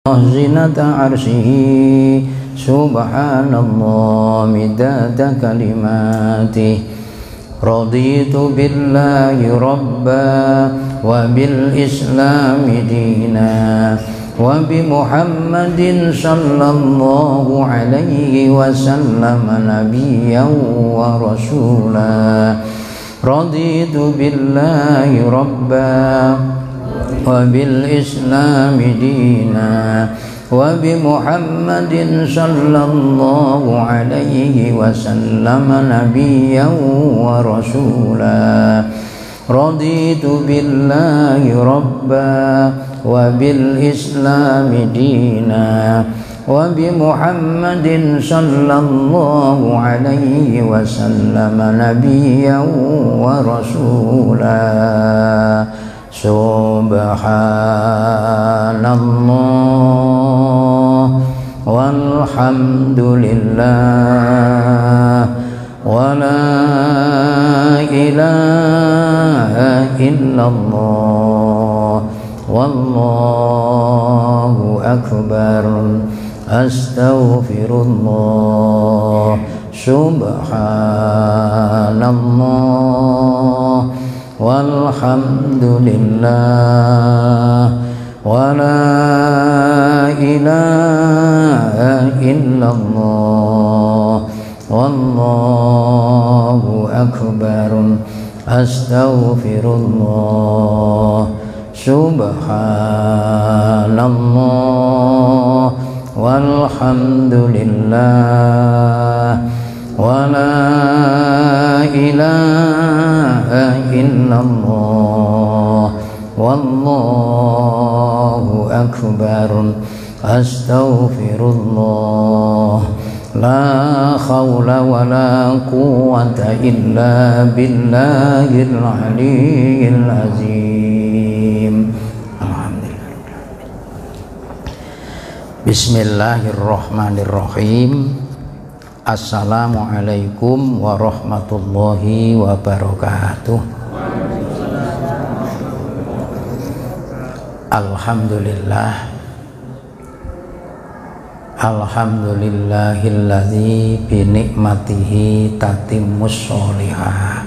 زِنَةَ عَرْشِهِ سُبْحَانَ اللَّهِ مِدَادَ كَلِمَاتِهِ رَضِيتُ بِاللَّهِ رَبًّا وَبِالْإِسْلَامِ دِينًا وَبِمُحَمَّدٍ صَلَّى اللَّهُ عَلَيْهِ وَسَلَّمَ نَبِيًّا وَرَسُولًا رَضِيتُ بِاللَّهِ رَبًّا وَبِالْإِسْلَامِ دِينًا وَبِمُحَمَّدٍ صَلَّى اللَّهُ عَلَيْهِ وَسَلَّمَ نَبِيًّا وَرَسُولًا رَضِيتُ بِاللَّهِ رَبًّا وَبِالْإِسْلَامِ دِينًا وَبِمُحَمَّدٍ صَلَّى اللَّهُ عَلَيْهِ وَسَلَّمَ نَبِيًّا وَرَسُولًا Subhanallah walhamdulillah wa la ilaha illallah wallahu akbar astaghfirullah subhanallah walhamdulillah wa la ilaha illallah wallahu akbar astaghfirullah subhanallah walhamdulillah wa la ilaha illallah wallahu akbar astaghfirullah la hawla wa la quwwata illa billahil aliyyil azim. Alhamdulillah. Bismillahirrahmanirrahim. Assalamualaikum warahmatullahi wabarakatuh. Alhamdulillah. Alhamdulillahilladzi bi ni'matihi tatimmus sholihah.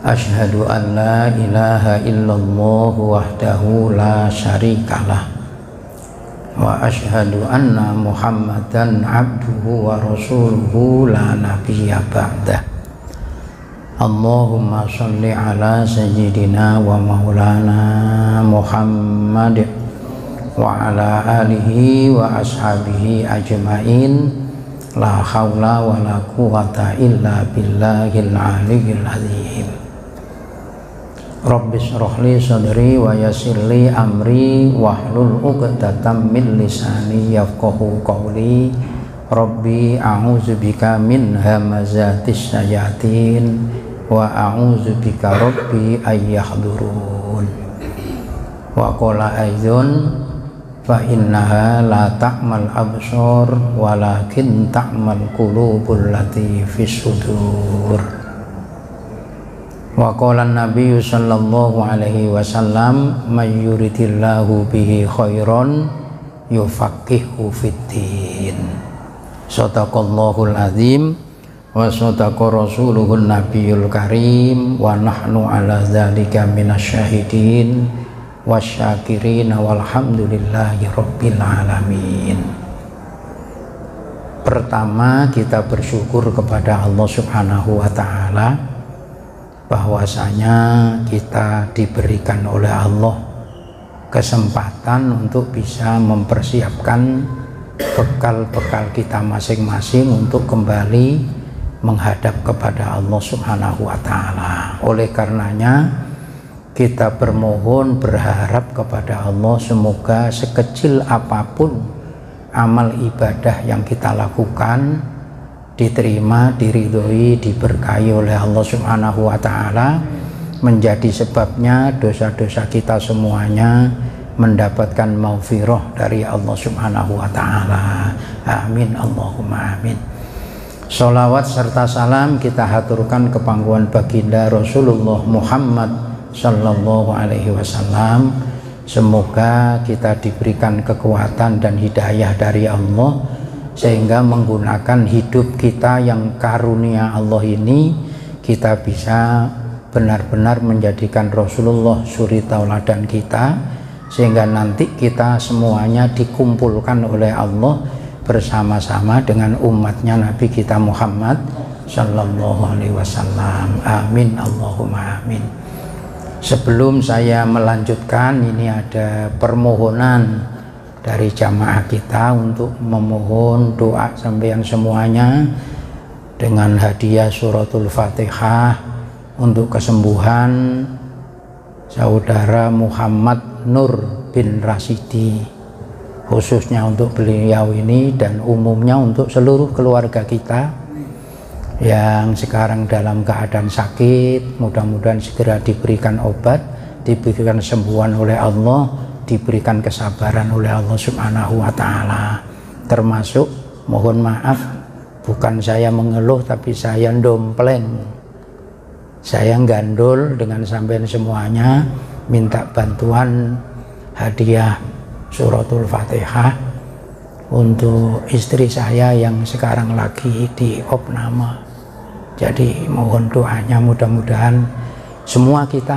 Asyhadu an la ilaha illallah wahdahu la syarikalah. Wa asyhadu anna Muhammadan abduhu wa rasuluhu la nabiyya ba'dah. Allahumma sholli ala sayyidina wa maulana Muhammad wa ala alihi wa ashabihi ajma'in. La haula wa la quwwata illa billahil aliyyil azim. Rabbi shrah li sadri wa yassir li amri wahlul 'uqdatam min lisani yafqahu qawli. Rabbi a'udzubika min hamazatis syayatin wa a'udzubika rabbi ay yahdurun. Wa qala aidzun fa innaha la ta'mal absar walakin ta'mal qulubul lati fis sudur. Wa qala an-nabiy sallallahu alaihi wasallam may yuridillahu bihi khairan yufaqihu fid-din. Shadaqallahul azim wa shadaqa rasuluhun nabiyul karim wa nahnu ala dzalika minasyahidin wasyakirin walhamdulillahi rabbil alamin. Pertama, kita bersyukur kepada Allah Subhanahu wa taala bahwasanya kita diberikan oleh Allah kesempatan untuk bisa mempersiapkan bekal-bekal kita masing-masing untuk kembali menghadap kepada Allah Subhanahu wa taala. Oleh karenanya kita bermohon, berharap kepada Allah semoga sekecil apapun amal ibadah yang kita lakukan diterima, diridhoi, diberkahi oleh Allah Subhanahu wa taala, menjadi sebabnya dosa-dosa kita semuanya mendapatkan maghfirah dari Allah Subhanahu wa taala. Amin Allahumma amin. Sholawat serta salam kita haturkan ke pangkuan baginda Rasulullah Muhammad sallallahu alaihi wasallam, Semoga kita diberikan kekuatan dan hidayah dari Allah sehingga menggunakan hidup kita yang karunia Allah ini kita bisa benar-benar menjadikan Rasulullah suri tauladan kita, sehingga nanti kita semuanya dikumpulkan oleh Allah bersama-sama dengan umatnya Nabi kita Muhammad Sallallahu Alaihi Wasallam. Amin Allahumma amin. Sebelum saya melanjutkan, ini ada permohonan dari jamaah kita untuk memohon doa sampeyan semuanya dengan hadiah suratul Fatihah untuk kesembuhan saudara Muhammad Nur bin Rasidi, khususnya untuk beliau ini dan umumnya untuk seluruh keluarga kita yang sekarang dalam keadaan sakit. Mudah-mudahan segera diberikan obat, diberikan kesembuhan oleh Allah, diberikan kesabaran oleh Allah Subhanahu wa Ta'ala. Termasuk mohon maaf, bukan saya mengeluh tapi saya ndompleng, saya gandul dengan sampean semuanya, minta bantuan hadiah suratul Fatihah untuk istri saya yang sekarang lagi di opname. Jadi mohon doanya, mudah-mudahan semua kita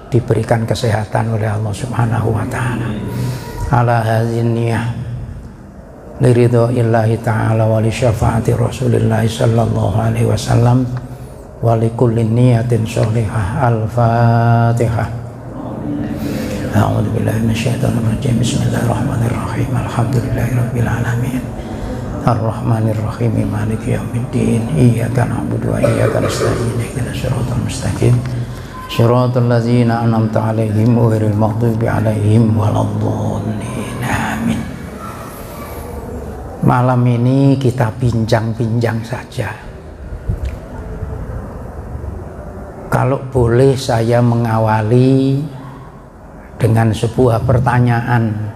diberikan kesehatan oleh Allah Subhanahu wa Ta'ala. Ala hadzin niyah liridho illahi ta'ala wa li syafaati Rasulillah sallallahu alaihi wasallam wa li kulli niyatin sholihah. Al-Fatihah. A'udzu billahi minasyaitonir rajim. Bismillahirrahmanirrahim. Alhamdulillahirabbil alamin. Ar-Rahmanir-Rahim. Maliki yaumiddin. Iyyaka na'budu wa iyyaka nasta'in. Ihdinas siratal mustaqim. Shiratal ladzina an'amta 'alaihim ghairil maghdubi 'alaihim waladdallin. Amin. Malam ini kita bincang-bincang saja. Kalau boleh saya mengawali dengan sebuah pertanyaan,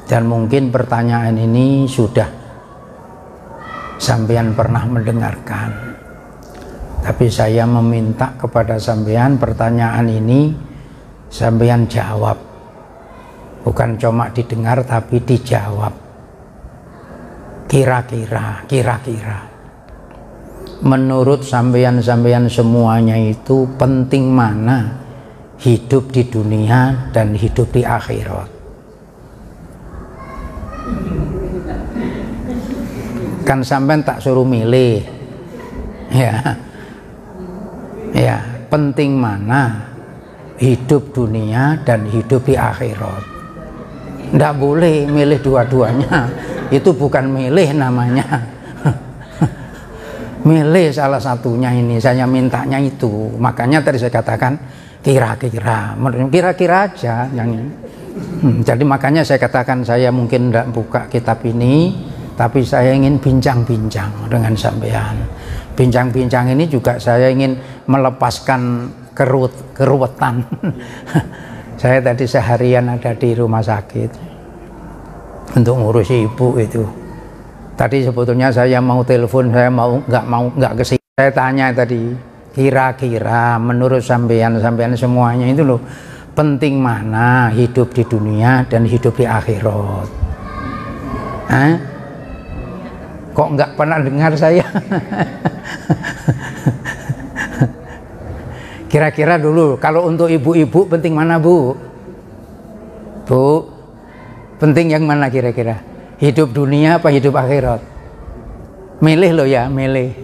dan mungkin pertanyaan ini sudah sampean pernah mendengarkan, tapi saya meminta kepada sampean pertanyaan ini sampean jawab, bukan cuma didengar tapi dijawab. Kira-kira menurut sampean-sampean semuanya itu penting mana hidup di dunia dan hidup di akhirat? Kan sampean tak suruh milih, ya, penting mana hidup dunia dan hidup di akhirat? Nggak boleh milih dua-duanya, itu bukan milih namanya. Milih salah satunya, ini saya mintanya itu. Makanya tadi saya katakan kira-kira aja yang ini. Jadi makanya saya katakan saya mungkin tidak buka kitab ini, tapi saya ingin bincang-bincang dengan sampean. Bincang-bincang ini juga saya ingin melepaskan keruwetan. Saya tadi seharian ada di rumah sakit untuk ngurusi ibu itu. Tadi sebetulnya saya mau telepon, saya nggak kesini. Saya tanya tadi, kira-kira menurut sampean semuanya itu loh, penting mana hidup di dunia dan hidup di akhirat? Kok nggak pernah dengar saya? Kira-kira dulu, kalau untuk ibu-ibu penting mana Bu? Bu, penting yang mana kira-kira? Hidup dunia apa hidup akhirat? Milih loh ya, milih.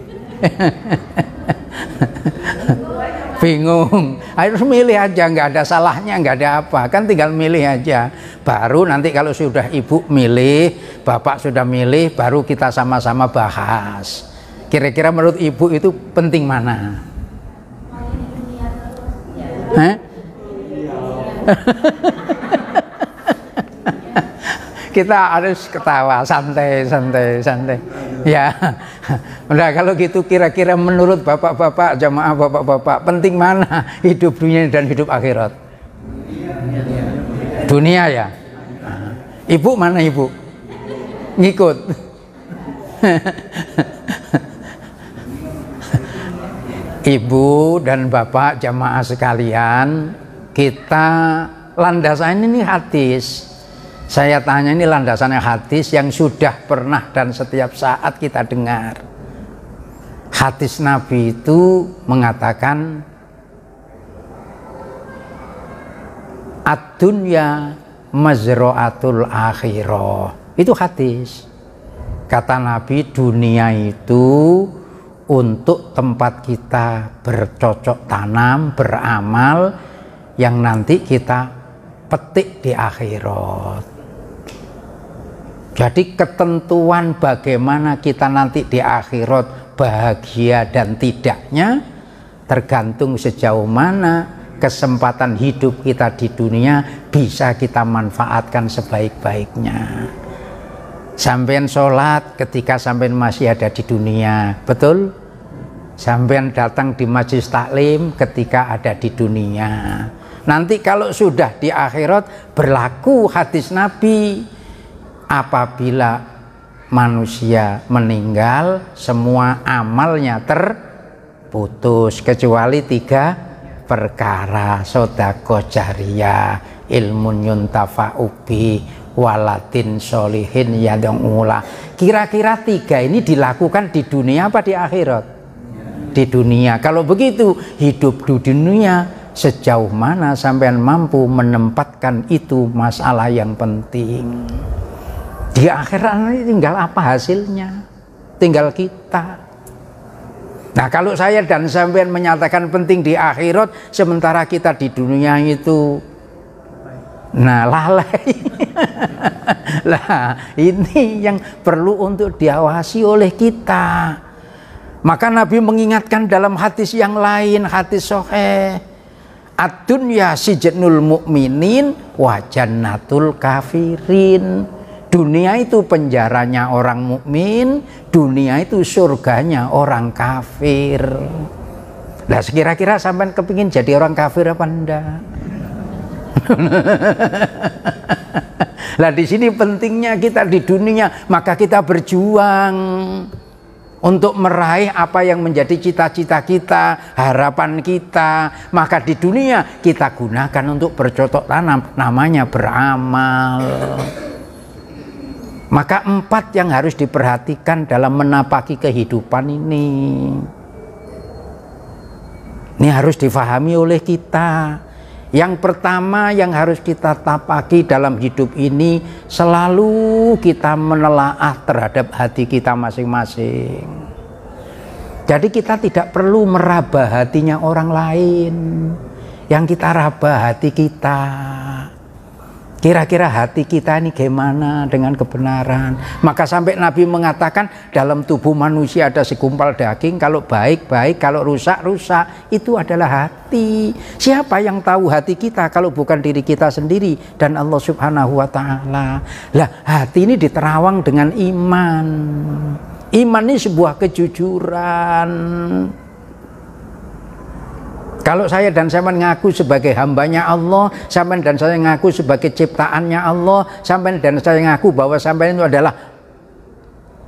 Bingung, harus milih aja, nggak ada salahnya, nggak ada apa, kan tinggal milih aja. Baru nanti kalau sudah ibu milih, bapak sudah milih, baru kita sama-sama bahas. Kira-kira menurut ibu itu penting mana? Kita harus ketawa, santai. Ya, udah kalau gitu kira-kira menurut bapak-bapak, jamaah bapak-bapak, penting mana hidup dunia dan hidup akhirat? Dunia ya. Ibu mana ibu? Ngikut. Ibu dan bapak jamaah sekalian, kita landasan ini hadis. Saya tanya, ini landasannya hadis yang sudah pernah dan setiap saat kita dengar. Hadis Nabi itu mengatakan ad-dunya mazra'atul akhirah. Itu hadis. Kata Nabi, dunia itu untuk tempat kita bercocok tanam, beramal yang nanti kita petik di akhirat. Jadi ketentuan bagaimana kita nanti di akhirat bahagia dan tidaknya tergantung sejauh mana kesempatan hidup kita di dunia bisa kita manfaatkan sebaik-baiknya. Sampean sholat ketika sampean masih ada di dunia, betul? Sampean datang di majelis taklim ketika ada di dunia. Nanti kalau sudah di akhirat berlaku hadis Nabi, apabila manusia meninggal semua amalnya terputus kecuali 3 perkara: sedekah jariyah, ilmun yuntafa'u bi, waladin sholihin yad'ulah. Kira-kira 3 ini dilakukan di dunia apa di akhirat? Di dunia. Kalau begitu hidup di dunia sejauh mana sampean mampu menempatkan itu masalah yang penting. Di akhirat nanti tinggal apa hasilnya? Tinggal kita. Nah, kalau saya dan sampean menyatakan penting di akhirat sementara kita di dunia itu lalai. Lah, ini yang perlu untuk diawasi oleh kita. Maka Nabi mengingatkan dalam hadis yang lain, hadis sahih, ad-dunya sijnul mu'minin wa jannatul kafirin. Dunia itu penjaranya orang mukmin, dunia itu surganya orang kafir. Nah, sekira-kira sampean kepingin jadi orang kafir apa enggak? Lah di sini pentingnya kita di dunia, maka kita berjuang untuk meraih apa yang menjadi cita-cita kita, harapan kita. Maka di dunia kita gunakan untuk bercocok tanam, namanya beramal. Maka 4 yang harus diperhatikan dalam menapaki kehidupan ini. Ini harus difahami oleh kita. Yang pertama yang harus kita tapaki dalam hidup ini, selalu kita menelaah terhadap hati kita masing-masing. Jadi kita tidak perlu meraba hatinya orang lain. Yang kita raba hati kita. Kira-kira hati kita ini gimana dengan kebenaran? Maka sampai Nabi mengatakan dalam tubuh manusia ada segumpal daging, kalau baik-baik, kalau rusak-rusak, itu adalah hati. Siapa yang tahu hati kita kalau bukan diri kita sendiri dan Allah Subhanahu wa ta'ala. Lah, hati ini diterawang dengan iman. Iman ini sebuah kejujuran. Kalau saya dan sampean ngaku sebagai hambanya Allah, sampean dan saya ngaku sebagai ciptaannya Allah, sampean dan saya ngaku bahwa sampean itu adalah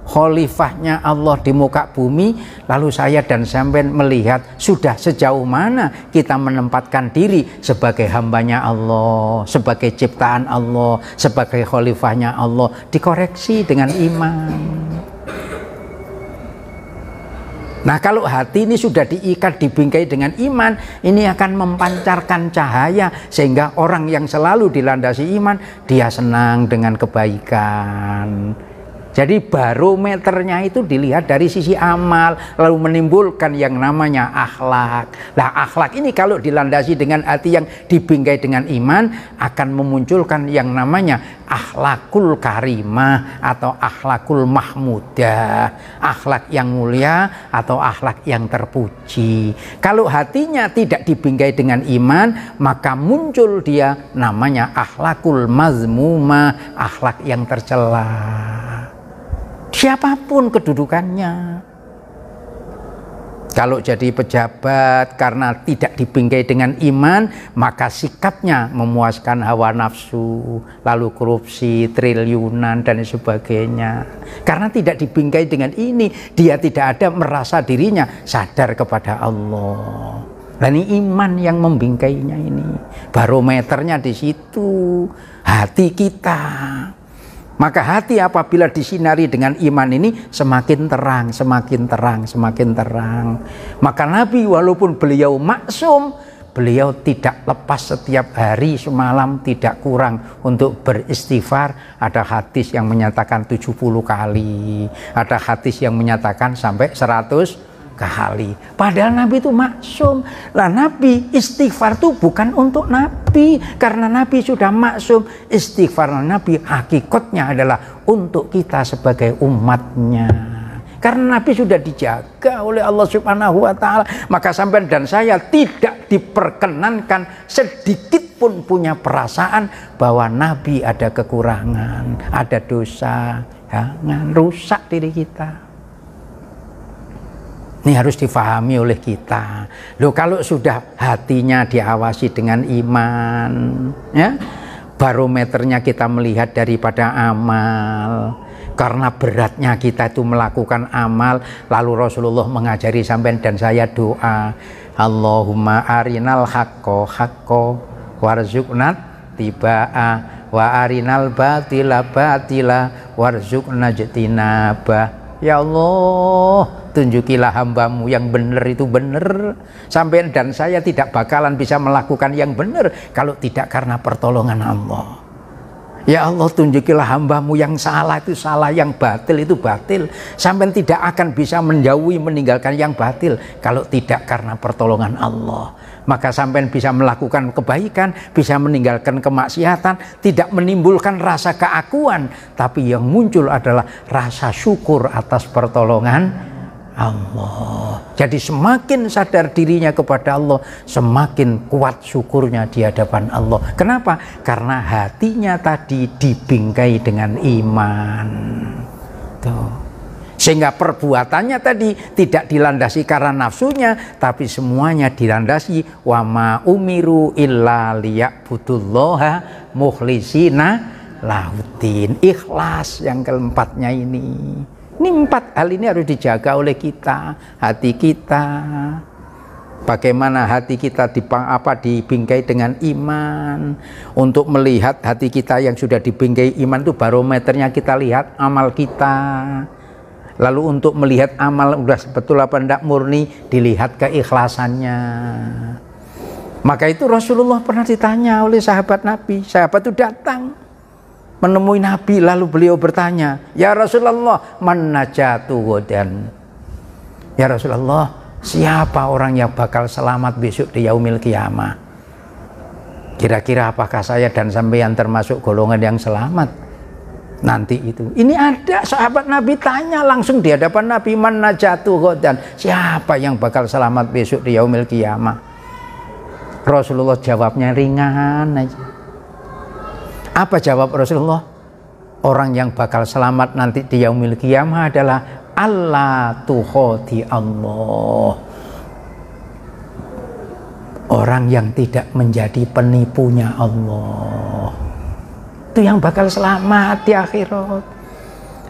khalifahnya Allah di muka bumi, lalu saya dan sampean melihat sudah sejauh mana kita menempatkan diri sebagai hambanya Allah, sebagai ciptaan Allah, sebagai khalifahnya Allah, dikoreksi dengan iman. Nah, kalau hati ini sudah diikat, dibingkai dengan iman, ini akan mempancarkan cahaya sehingga orang yang selalu dilandasi iman, dia senang dengan kebaikan. Jadi barometernya itu dilihat dari sisi amal, lalu menimbulkan yang namanya akhlak. Nah, akhlak ini kalau dilandasi dengan hati yang dibingkai dengan iman, akan memunculkan yang namanya akhlakul karimah atau akhlakul mahmudah, akhlak yang mulia atau akhlak yang terpuji. Kalau hatinya tidak dibingkai dengan iman, maka muncul dia namanya akhlakul mazmumah, akhlak yang tercela. Siapapun kedudukannya. Kalau jadi pejabat karena tidak dibingkai dengan iman, maka sikapnya memuaskan hawa nafsu, lalu korupsi triliunan dan sebagainya. Karena tidak dibingkai dengan ini, dia tidak ada merasa dirinya sadar kepada Allah. Dan ini iman yang membingkainya ini. Barometernya di situ, hati kita. Maka hati apabila disinari dengan iman ini semakin terang, semakin terang, semakin terang. Maka Nabi walaupun beliau maksum, beliau tidak lepas setiap hari semalam tidak kurang untuk beristighfar. Ada hadis yang menyatakan 70 kali, ada hadis yang menyatakan sampai 100 kali. Padahal Nabi itu maksum. Lah Nabi istighfar itu bukan untuk Nabi, karena Nabi sudah maksum. Istighfar Nabi hakikatnya adalah untuk kita sebagai umatnya. Karena Nabi sudah dijaga oleh Allah Subhanahu wa taala, maka sampai dan saya tidak diperkenankan sedikit pun punya perasaan bahwa Nabi ada kekurangan, ada dosa, jangan rusak diri kita. Ini harus difahami oleh kita. Loh, kalau sudah hatinya diawasi dengan iman, ya, barometernya kita melihat daripada amal. Karena beratnya kita itu melakukan amal, lalu Rasulullah mengajari sampean dan saya doa, Allahumma arinal haqqo haqqo warzuqna tiba'a wa arinal batila batila warzuqna jtinaba. Ya Allah, tunjukilah hambamu yang benar itu benar. Sampai dan saya tidak bakalan bisa melakukan yang benar kalau tidak karena pertolongan Allah. Ya Allah, tunjukilah hambamu yang salah itu salah, yang batil itu batil. Sampai tidak akan bisa menjauhi meninggalkan yang batil kalau tidak karena pertolongan Allah. Maka sampai bisa melakukan kebaikan, bisa meninggalkan kemaksiatan, tidak menimbulkan rasa keakuan, tapi yang muncul adalah rasa syukur atas pertolongan Allah. Jadi semakin sadar dirinya kepada Allah, semakin kuat syukurnya di hadapan Allah. Kenapa? Karena hatinya tadi dibingkai dengan iman. Tuh. Sehingga perbuatannya tadi tidak dilandasi karena nafsunya, tapi semuanya dilandasi wa ma umiru illa liya'budullaha mukhlisina lahuddin. Ikhlas yang keempatnya ini. Ini 4 hal ini harus dijaga oleh kita, hati kita. Bagaimana hati kita dibingkai dengan iman. Untuk melihat hati kita yang sudah dibingkai iman itu barometernya kita lihat amal kita. Lalu untuk melihat amal udah betul apa tidak murni, dilihat keikhlasannya. Maka itu Rasulullah pernah ditanya oleh sahabat Nabi. Sahabat itu datang menemui Nabi, lalu beliau bertanya, ya Rasulullah, man najatu ghadan? Ya Rasulullah, siapa orang yang bakal selamat besok di yaumil qiyamah? Kira-kira apakah saya dan sampeyan termasuk golongan yang selamat nanti itu? Ini ada sahabat Nabi tanya langsung di hadapan Nabi, man najatu ghadan? Siapa yang bakal selamat besok di yaumil qiyamah? Rasulullah jawabnya ringan aja. Apa jawab Rasulullah? Orang yang bakal selamat nanti di yaumil qiyamah adalah Allah tukhoti Allah. Orang yang tidak menjadi penipunya Allah. Itu yang bakal selamat di akhirat.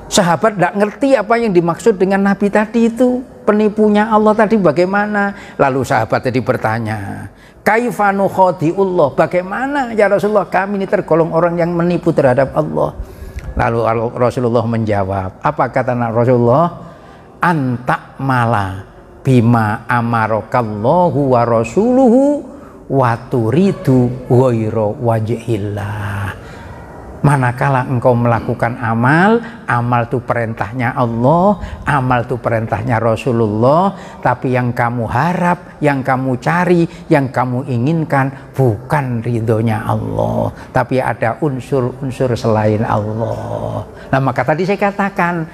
Sahabat tidak ngerti apa yang dimaksud dengan Nabi tadi itu. Penipunya Allah tadi bagaimana? Lalu sahabat tadi bertanya, kaifanu khodi'ullah, bagaimana ya Rasulullah kami ini tergolong orang yang menipu terhadap Allah? Lalu Rasulullah menjawab, apa kata Rasulullah? Anta mala bima amarokallahu wa rasuluhu wa turidu ghaira wajhillah. Manakala engkau melakukan amal, amal itu perintahnya Allah, amal itu perintahnya Rasulullah, tapi yang kamu harap, yang kamu cari, yang kamu inginkan bukan ridhonya Allah, tapi ada unsur-unsur selain Allah. Nah, maka tadi saya katakan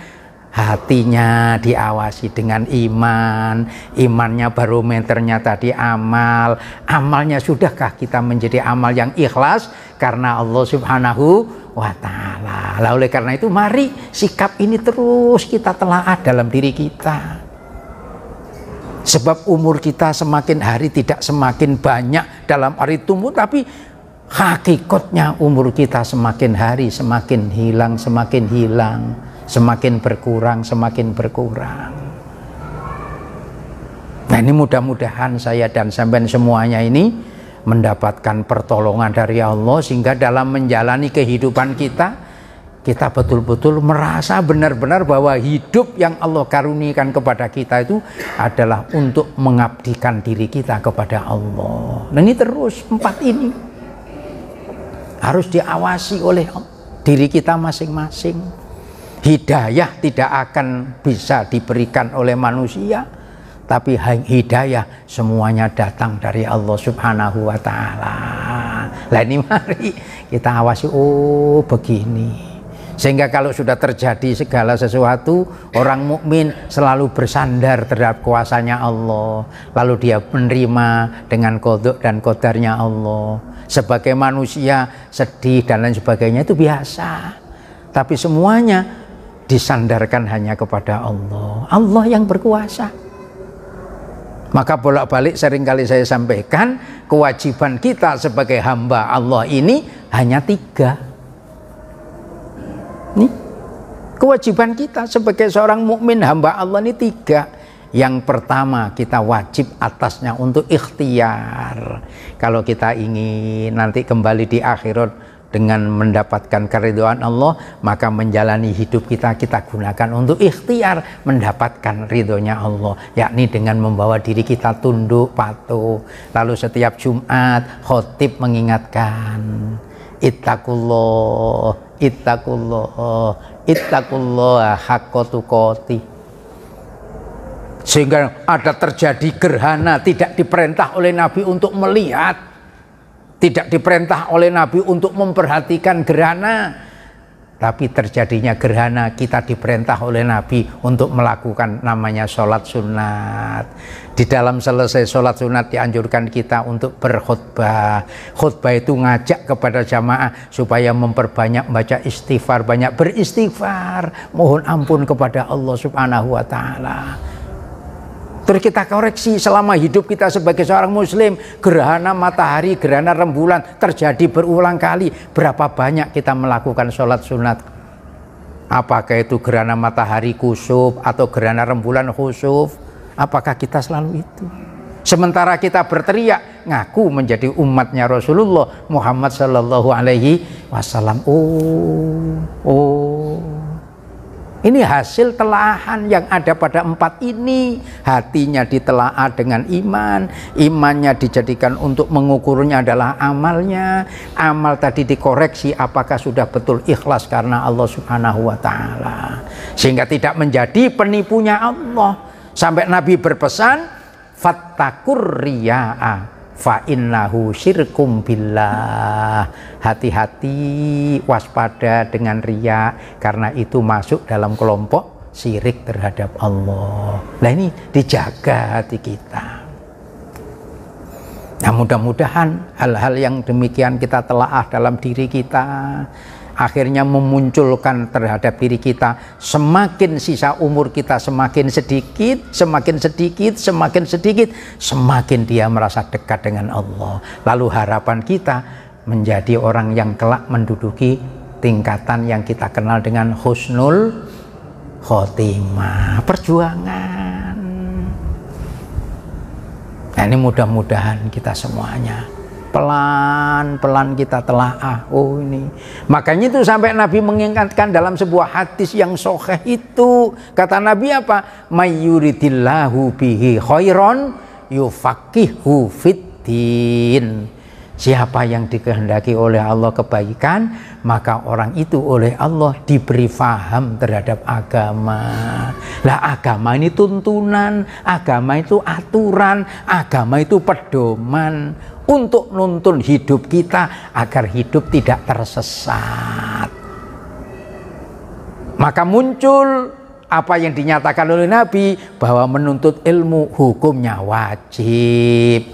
hatinya diawasi dengan iman, imannya barometernya tadi amal, amalnya sudahkah kita menjadi amal yang ikhlas karena Allah Subhanahu wa ta'ala. Oleh karena itu mari sikap ini terus kita telaah dalam diri kita. Sebab umur kita semakin hari tidak semakin banyak dalam arti tumbuh, tapi hakikatnya umur kita semakin hari semakin hilang, semakin berkurang, semakin berkurang. Nah Nah ini mudah-mudahan saya dan sampean semuanya ini mendapatkan pertolongan dari Allah, sehingga dalam menjalani kehidupan kita betul-betul merasa benar-benar bahwa hidup yang Allah karuniakan kepada kita itu adalah untuk mengabdikan diri kita kepada Allah. Nah ini terus 4 ini harus diawasi oleh diri kita masing-masing. Hidayah tidak akan bisa diberikan oleh manusia, tapi hidayah semuanya datang dari Allah Subhanahu wa Ta'ala. Lah ini mari kita awasi, oh begini. Sehingga kalau sudah terjadi segala sesuatu, orang mukmin selalu bersandar terhadap kuasanya Allah, lalu dia menerima dengan qada dan qadarnya Allah. Sebagai manusia sedih dan lain sebagainya itu biasa, tapi semuanya disandarkan hanya kepada Allah. Allah yang berkuasa. Maka bolak-balik seringkali saya sampaikan, kewajiban kita sebagai hamba Allah ini hanya 3. Nih, kewajiban kita sebagai seorang mukmin hamba Allah ini 3. Yang pertama, kita wajib atasnya untuk ikhtiar. Kalau kita ingin nanti kembali di akhirat dengan mendapatkan keridhaan Allah, maka menjalani hidup kita gunakan untuk ikhtiar mendapatkan ridhonya Allah, yakni dengan membawa diri kita tunduk patuh. Lalu setiap Jumat khotib mengingatkan, ittaqullah, ittaqullah, ittaqullah haqqa tuqatih. Sehingga ada terjadi gerhana, tidak diperintah oleh Nabi untuk melihat, tidak diperintah oleh Nabi untuk memperhatikan gerhana, tapi terjadinya gerhana kita diperintah oleh Nabi untuk melakukan namanya sholat sunat. Di dalam selesai sholat sunat dianjurkan kita untuk berkhutbah. Khutbah itu ngajak kepada jamaah supaya memperbanyak baca istighfar, banyak beristighfar, mohon ampun kepada Allah Subhanahu wa Ta'ala. Terus kita koreksi selama hidup kita sebagai seorang muslim, gerhana matahari, gerhana rembulan terjadi berulang kali. Berapa banyak kita melakukan sholat sunat? Apakah itu gerhana matahari kusuf atau gerhana rembulan khusuf? Apakah kita selalu itu? Sementara kita berteriak ngaku menjadi umatnya Rasulullah Muhammad Sallallahu Alaihi Wasallam. Ini hasil telaahan yang ada pada 4 ini. Hatinya ditelaah dengan iman, imannya dijadikan untuk mengukurnya adalah amalnya. Amal tadi dikoreksi apakah sudah betul ikhlas karena Allah Subhanahu wa Ta'ala, sehingga tidak menjadi penipunya Allah. Sampai Nabi berpesan, fattakur riya'a fa innahu syirkum billah. Hati-hati, waspada dengan riya, karena itu masuk dalam kelompok syirik terhadap Allah. Nah ini dijaga hati kita. Nah mudah-mudahan hal-hal yang demikian kita telaah dalam diri kita, akhirnya memunculkan terhadap diri kita, semakin sisa umur kita semakin sedikit, semakin sedikit, semakin sedikit, semakin dia merasa dekat dengan Allah. Lalu harapan kita menjadi orang yang kelak menduduki tingkatan yang kita kenal dengan husnul khotimah, perjuangan. Nah ini mudah-mudahan kita semuanya pelan-pelan kita telaah. Oh ini, makanya itu sampai Nabi mengingatkan dalam sebuah hadis yang sahih itu, kata Nabi apa? Mayyuridillahu bihi khairon yufaqihu fiddin. Siapa yang dikehendaki oleh Allah kebaikan, maka orang itu oleh Allah diberi faham terhadap agama. Lah agama ini tuntunan, agama itu aturan, agama itu pedoman untuk nuntun hidup kita agar hidup tidak tersesat. Maka muncul apa yang dinyatakan oleh Nabi, bahwa menuntut ilmu hukumnya wajib.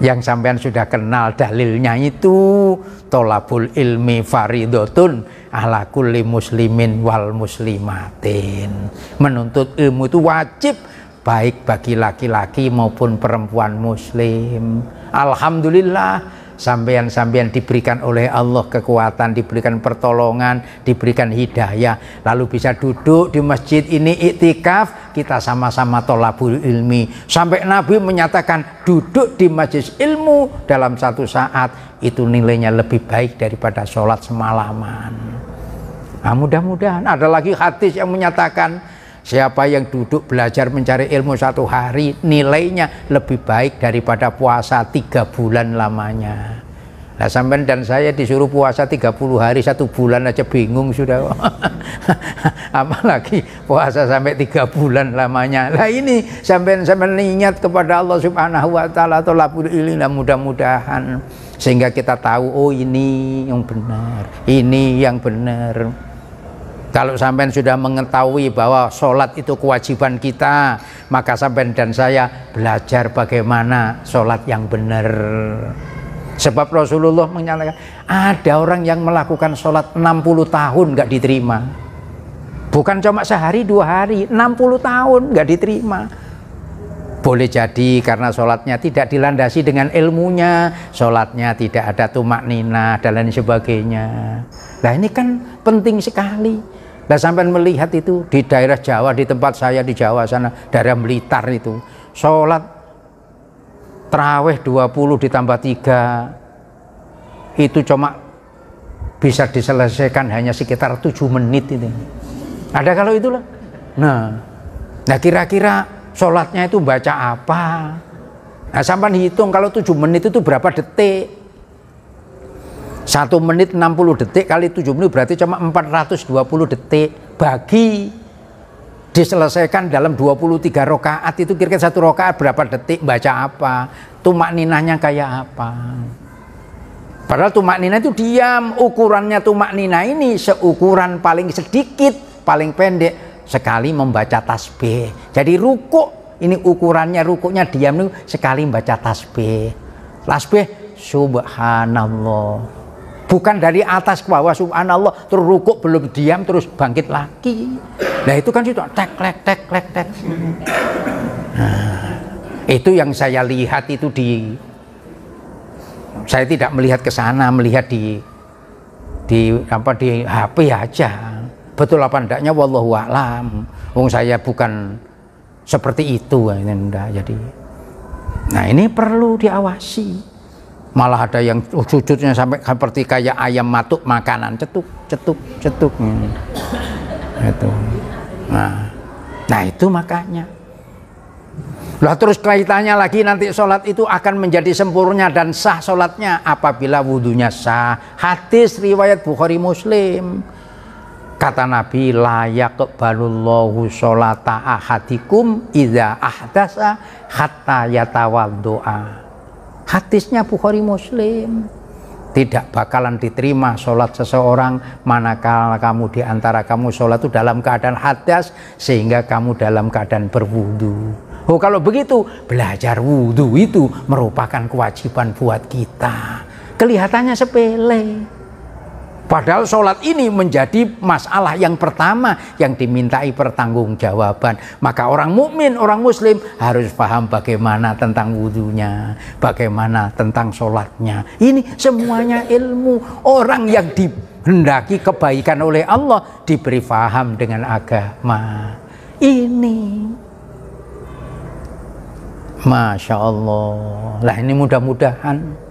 Yang sampean sudah kenal dalilnya itu, tolabul ilmi faridotun ala kulli muslimin wal muslimatin. Menuntut ilmu itu wajib, baik bagi laki-laki maupun perempuan muslim. Alhamdulillah sampean diberikan oleh Allah kekuatan, diberikan pertolongan, diberikan hidayah, lalu bisa duduk di masjid ini iktikaf, kita sama-sama tholabul ilmi. Sampai Nabi menyatakan duduk di majelis ilmu dalam satu saat itu nilainya lebih baik daripada sholat semalaman. Nah, mudah-mudahan ada lagi hadis yang menyatakan siapa yang duduk belajar mencari ilmu satu hari nilainya lebih baik daripada puasa 3 bulan lamanya. Nah, sampean dan saya disuruh puasa 30 hari 1 bulan aja bingung sudah. Apalagi puasa sampai 3 bulan lamanya. Nah, ini sampean ingat kepada Allah Subhanahu wa taala tholabul ilmi, mudah-mudahan sehingga kita tahu oh ini yang benar, ini yang benar. Kalau sampean sudah mengetahui bahwa sholat itu kewajiban kita, maka sampean dan saya belajar bagaimana sholat yang benar. Sebab Rasulullah menyatakan ada orang yang melakukan sholat 60 tahun nggak diterima. Bukan cuma sehari 2 hari, 60 tahun nggak diterima. Boleh jadi karena sholatnya tidak dilandasi dengan ilmunya, sholatnya tidak ada tumak nina dan lain sebagainya. Nah, ini kan penting sekali. Nah, sampai melihat itu di daerah Jawa, di tempat saya di Jawa sana, daerah Blitar itu, sholat tarawih 20 ditambah 3 itu cuma bisa diselesaikan hanya sekitar 7 menit itu. Ada kalau itulah. Nah kira-kira sholatnya itu baca apa? Nah, sampai hitung kalau 7 menit itu berapa detik? 1 menit 60 detik kali 7 menit berarti cuma 420 detik. Bagi diselesaikan dalam 23 rakaat itu kira-kira 1 rakaat berapa detik, baca apa, tumak ninahnya kayak apa. Padahal tumak ninah itu diam. Ukurannya tumak ninah ini seukuran paling sedikit, paling pendek sekali membaca tasbih. Jadi rukuk ini ukurannya, rukuknya diam itu sekali membaca tasbih. Tasbih subhanallah. Bukan dari atas ke bawah subhanallah terus rukuk belum diam terus bangkit lagi. Nah, itu kan situ tek. Nah, itu yang saya lihat itu saya tidak melihat ke sana, melihat di HP aja. Betul apa ndaknya wallahu a'lam. Wong saya bukan seperti itu jadi. Nah, ini perlu diawasi. Malah ada yang sujudnya sampai seperti kayak ayam matuk makanan, cetuk. Itu. Nah itu makanya. Lah terus kaitannya lagi nanti sholat itu akan menjadi sempurna dan sah sholatnya apabila wudhunya sah. Hadis riwayat Bukhari Muslim. Kata Nabi, la yaqbalullahu sholata ahadikum idza ahdasa hatta yatawaddoa. Hadisnya Bukhari Muslim. Tidak bakalan diterima sholat seseorang manakala kamu di antara kamu sholat itu dalam keadaan hadas sehingga kamu dalam keadaan berwudu. Oh, kalau begitu belajar wudu itu merupakan kewajiban buat kita. Kelihatannya sepele. Padahal sholat ini menjadi masalah yang pertama yang dimintai pertanggungjawaban. Maka orang mukmin, orang muslim harus paham bagaimana tentang wudhunya, bagaimana tentang sholatnya. Ini semuanya ilmu. Orang yang dihendaki kebaikan oleh Allah diberi paham dengan agama. Ini Masya Allah. Lah ini mudah-mudahan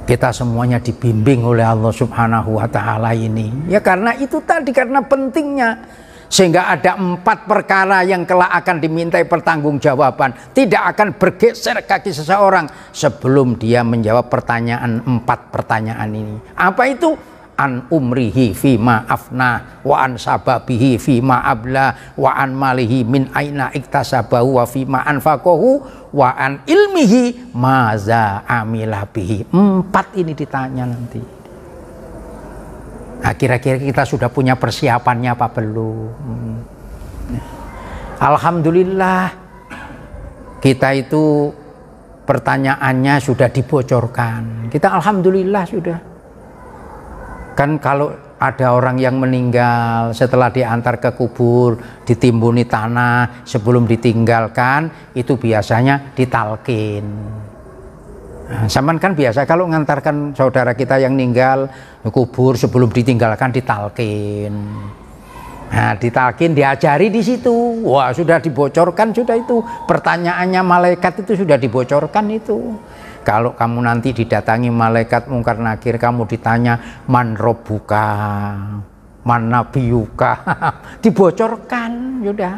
kita semuanya dibimbing oleh Allah Subhanahu wa ta'ala ini. Ya karena itu tadi, karena pentingnya. Sehingga ada 4 perkara yang kelak akan dimintai pertanggungjawaban. Tidak akan bergeser kaki seseorang sebelum dia menjawab pertanyaan 4 pertanyaan ini. Apa itu? An umrihi fima afna wa an sababihi fima abla wa an malihi min aina iktasabahu wa fima anfaqahu wa an ilmihi maza amila bihi. 4 ini ditanya nanti. Nah, kira-kira kita sudah punya persiapannya apa belum? Alhamdulillah kita itu pertanyaannya sudah dibocorkan. Kita alhamdulillah sudah. Kan kalau ada orang yang meninggal setelah diantar ke kubur, ditimbuni tanah sebelum ditinggalkan, itu biasanya ditalkin. Nah, sampean kan biasa kalau ngantarkan saudara kita yang meninggal kubur, sebelum ditinggalkan ditalkin. Nah, ditalkin, diajari di situ. Wah, sudah dibocorkan, sudah itu. Pertanyaannya malaikat itu sudah dibocorkan itu. Kalau kamu nanti didatangi malaikat mungkar nakir, kamu ditanya man robbuka, man nabiyuka, dibocorkan, sudah.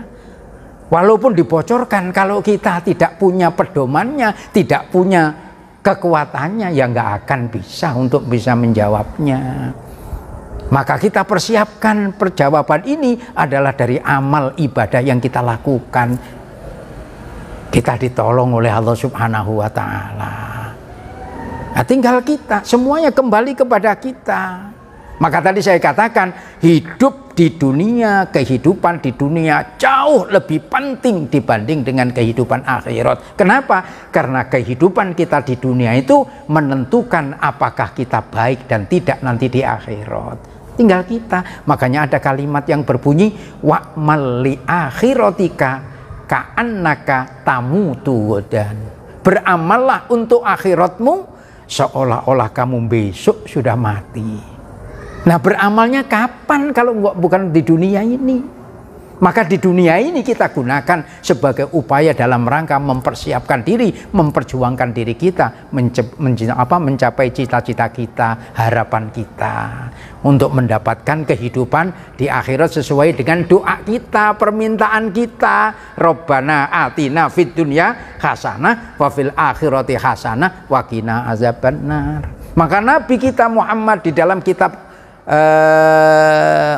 Walaupun dibocorkan, kalau kita tidak punya pedomannya, tidak punya kekuatannya, ya nggak akan bisa untuk bisa menjawabnya. Maka kita persiapkan perjawaban ini adalah dari amal ibadah yang kita lakukan. Kita ditolong oleh Allah Subhanahu wa Ta'ala. Nah, tinggal kita, semuanya kembali kepada kita. Maka tadi saya katakan, hidup di dunia, kehidupan di dunia jauh lebih penting dibanding dengan kehidupan akhirat. Kenapa? Karena kehidupan kita di dunia itu menentukan apakah kita baik dan tidak nanti di akhirat. Tinggal kita. Makanya ada kalimat yang berbunyi, wa'mal li akhiratika ka'annaka tamutu dan beramallah untuk akhiratmu seolah-olah kamu besok sudah mati. Nah, beramalnya kapan kalau bukan di dunia ini? Maka di dunia ini kita gunakan sebagai upaya dalam rangka mempersiapkan diri, memperjuangkan diri kita, mencapai cita-cita kita, harapan kita, untuk mendapatkan kehidupan di akhirat sesuai dengan doa kita, permintaan kita. Rabbana atina fid dunya hasanah wa fil akhirati hasanah wa qina azabannar. Maka Nabi kita Muhammad di dalam kitab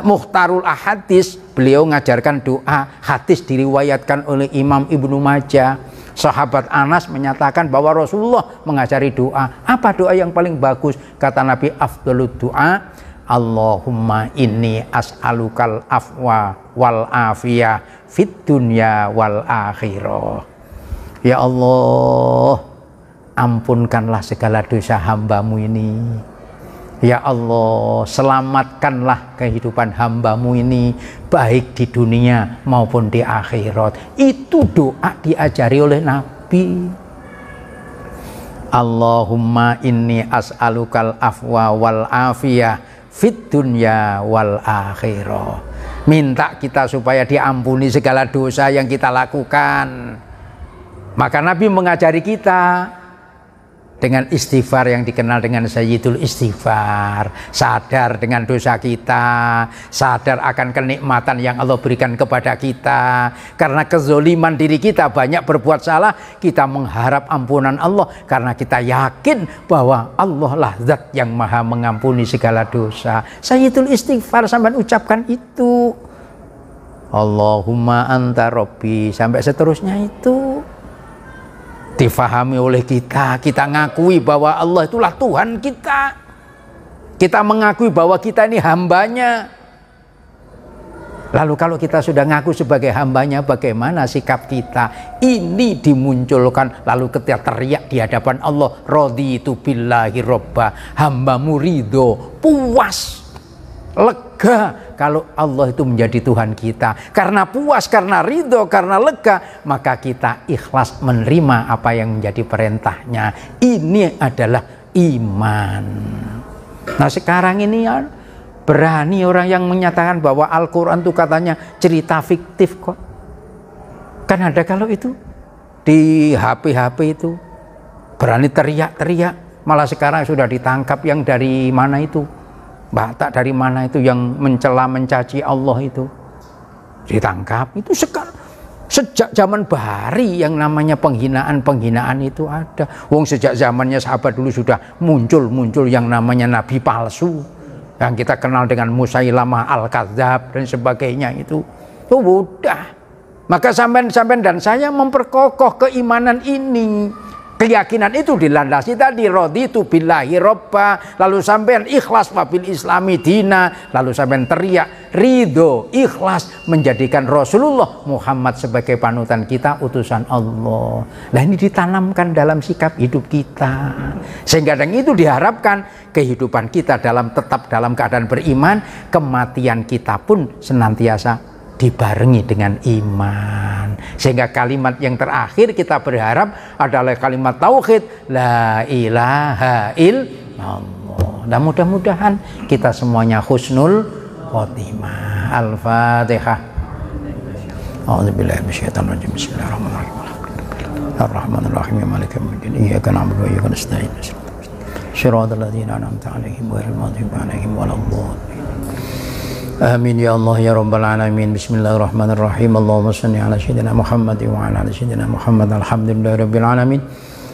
Mukhtarul Ahadits, beliau ngajarkan doa. Hadis diriwayatkan oleh Imam Ibnu Majah. Sahabat Anas menyatakan bahwa Rasulullah mengajari doa. Apa doa yang paling bagus? Kata Nabi, afdhalud doa Allahumma inni as'alukal afwa wal afiyah fid dunya wal akhirah. Ya Allah, ampunkanlah segala dosa hambamu ini. Ya Allah, selamatkanlah kehidupan hambamu ini, baik di dunia maupun di akhirat. Itu doa diajari oleh Nabi. Allahumma inni as'alukal afwa wal afiyah fid dunya wal akhirah. Minta kita supaya diampuni segala dosa yang kita lakukan. Maka Nabi mengajari kita dengan istighfar yang dikenal dengan Sayyidul Istighfar. Sadar dengan dosa kita, sadar akan kenikmatan yang Allah berikan kepada kita. Karena kezoliman diri kita, banyak berbuat salah, kita mengharap ampunan Allah. Karena kita yakin bahwa Allah lah zat yang maha mengampuni segala dosa. Sayyidul Istighfar, sampai ucapkan itu. Allahumma anta rabbi, sampai seterusnya itu. Difahami oleh kita, kita ngakui bahwa Allah itulah Tuhan kita. Kita mengakui bahwa kita ini hambanya. Lalu kalau kita sudah ngaku sebagai hambanya, bagaimana sikap kita? Ini dimunculkan, lalu ketika teriak di hadapan Allah, raditu billahi robba, hambamu ridho, puas, lega kalau Allah itu menjadi Tuhan kita. Karena puas, karena ridho, karena lega, maka kita ikhlas menerima apa yang menjadi perintahnya. Ini adalah iman. Nah, sekarang ini ya, berani orang yang menyatakan bahwa Al-Quran itu katanya cerita fiktif kok. Kan ada kalau itu di HP-HP itu berani teriak-teriak. Malah sekarang sudah ditangkap yang dari mana itu, Batak dari mana itu yang mencela mencaci Allah itu, ditangkap. Itu sekarang sejak zaman Bahari yang namanya penghinaan itu ada. Wong sejak zamannya sahabat dulu sudah muncul yang namanya nabi palsu yang kita kenal dengan Musailamah Al-Kadzab dan sebagainya itu udah. Maka sampean dan saya memperkokoh keimanan ini. Keyakinan itu dilandasi tadi, raditu billahi robba, lalu sampean ikhlas wabil islami dina, lalu sampean teriak ridho, ikhlas menjadikan Rasulullah Muhammad sebagai panutan kita, utusan Allah. Nah, ini ditanamkan dalam sikap hidup kita, sehingga dengan itu diharapkan kehidupan kita tetap dalam keadaan beriman, kematian kita pun senantiasa dibarengi dengan iman, sehingga kalimat yang terakhir kita berharap adalah kalimat tauhid, la ilaha illallah. Dan mudah-mudahan kita semuanya husnul khotimah. Al-Fatihah. A'udzubillahi minasyaitonir rajim. Bismillahirrahmanirrahim. Ar-Rahmanir-Rahim. Maliki yaumiddin. Iyyaka na'budu wa iyyaka nasta'in. Shiratal ladzina an'amta 'alaihim ghairil maghdubi 'alaihim waladdallin. Amin ya Allah ya rabbal alamin. Bismillahirrahmanirrahim. Allahumma shalli ala sayyidina Muhammad wa ala ali sayyidina Muhammad. Alhamdulillahirabbil alamin.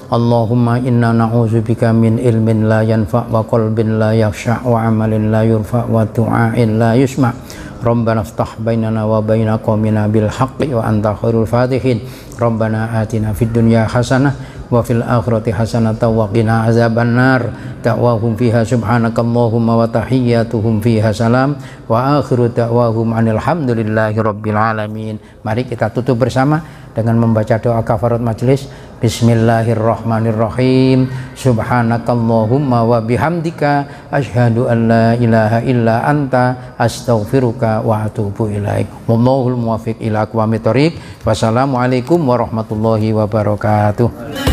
Allahumma inna na'udzubika min ilmin la yanfa' wa qalbin la yakhsha' wa amalin la yurfa' wa du'ain la yusma'. Rabbana iftah bainana wa baina qaumina bil haqqi wa anta khairul fatihin. Rabbana atina fid dunya hasanah wa fil akhirati hasanatan wa qina azabannar. Da'wahum fiha subhanakallahumma wa tahiyyatuhum fiha salam wa akhiru da'wahum anil hamdulillahi rabbil alamin. Mari kita tutup bersama dengan membaca doa kafarat majelis. Bismillahirrahmanirrahim. Subhanakallahumma wa bihamdika asyhadu an la ilaha illa anta astaghfiruka wa atubu ilaik. Wallahul muwaffiq ila aqwamit thoriq. Wassalamualaikum warahmatullahi wabarakatuh.